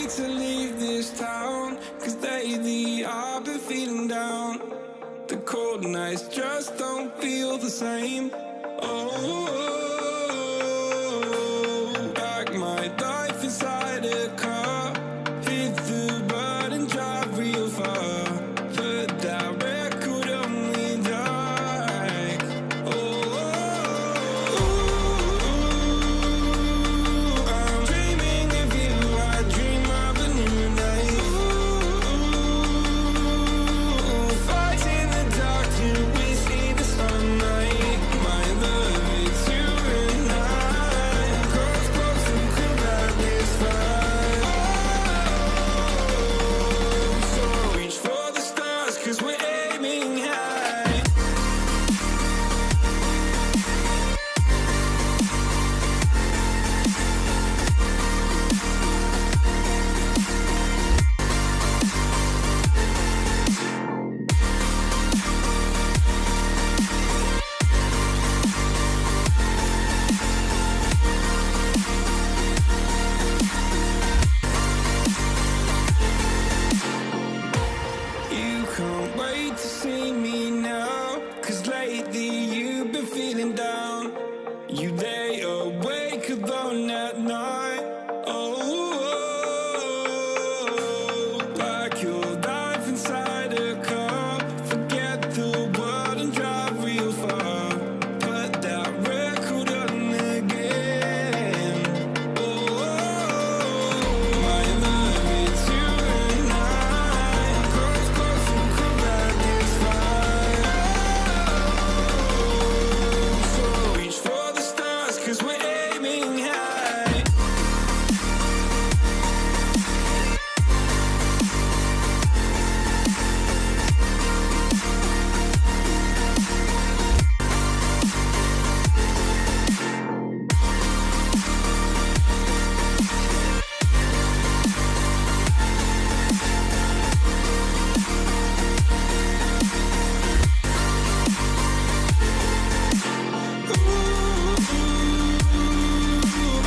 wait to leave this town, 'cause lately I've been feeling down. The cold nights just don't feel the same. Oh, like my life inside a car. Hit the button, drive real far. Put that record on me like, oh, I'm dreaming of you. I dream of a new day. Fight in the dark till we see the sunlight. My love, it's you and I. Close, close and cool like this fire. So reach for the stars, 'cause we're aiming high. You can't wait to see me now, 'cause lately you've been feeling down. You lay awake alone at night. Oh, like your life inside a car. Forget the world and drive real far. Put that record on again. Oh, my love, it's you and I. Close, close and cool like this fire. So reach for the stars, 'cause we're aiming high.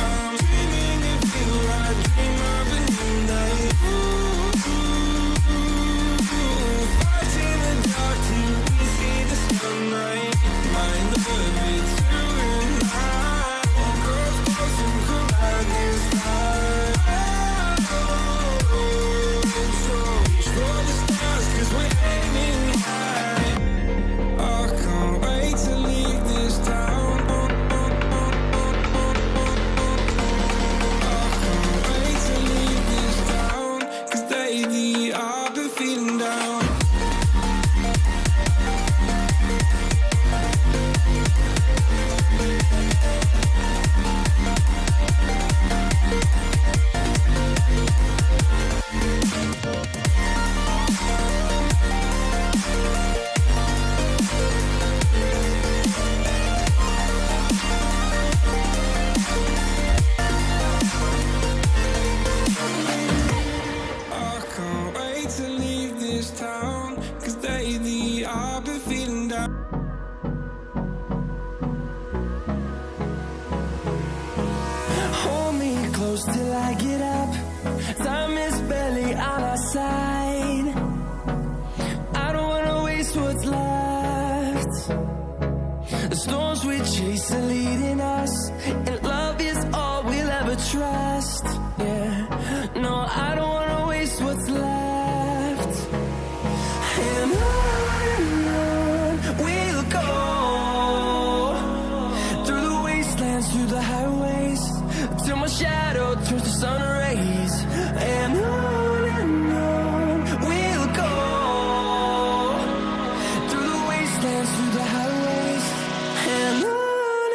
I'm dreaming of you. I dream of a new night. Fight in the dark till we see the sunlight. My love, it's you and I. Close, close and cool like this fire. So reach for the stars, 'cause we're aiming high. I can't wait to leave this town. I can't wait to leave this town, 'cause lately I've been feeling down. I can't wait to leave this town, 'cause lately I've been feeling down. Hold me close till I get up. Time is barely on our side. I don't wanna waste what's left. The storms we chase are leading us, and love is all we'll ever trust. Yeah, no, I don't wanna waste what's left. And on we'll go, through the wastelands, through the highways, till my shadow turns to sun rays. And on we'll go, through the wastelands, through the highways, and on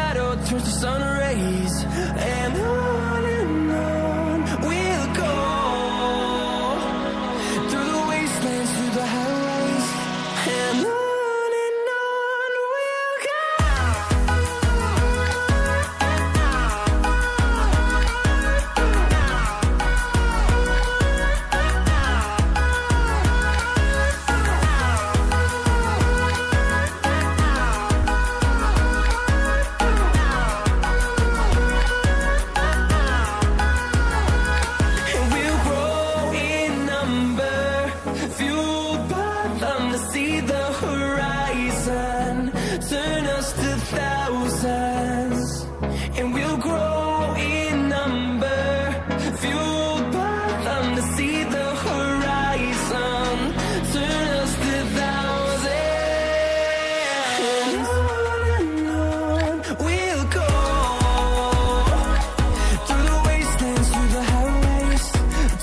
shadow turns to sun rays, and on we'll go, through the wastelands, through the highways, and on we'll go. And we'll grow in number, fueled by them to see the horizon, turn us to thousands. And we'll grow in number, fueled by them to see the horizon, turn us to thousands. And on we'll go, through the wastelands, through the highways,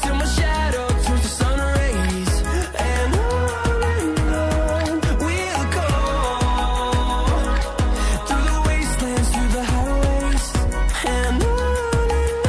till my shadow turns to sun rays, and on we'll go, through the wastelands, through the highways, and on we'll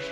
go.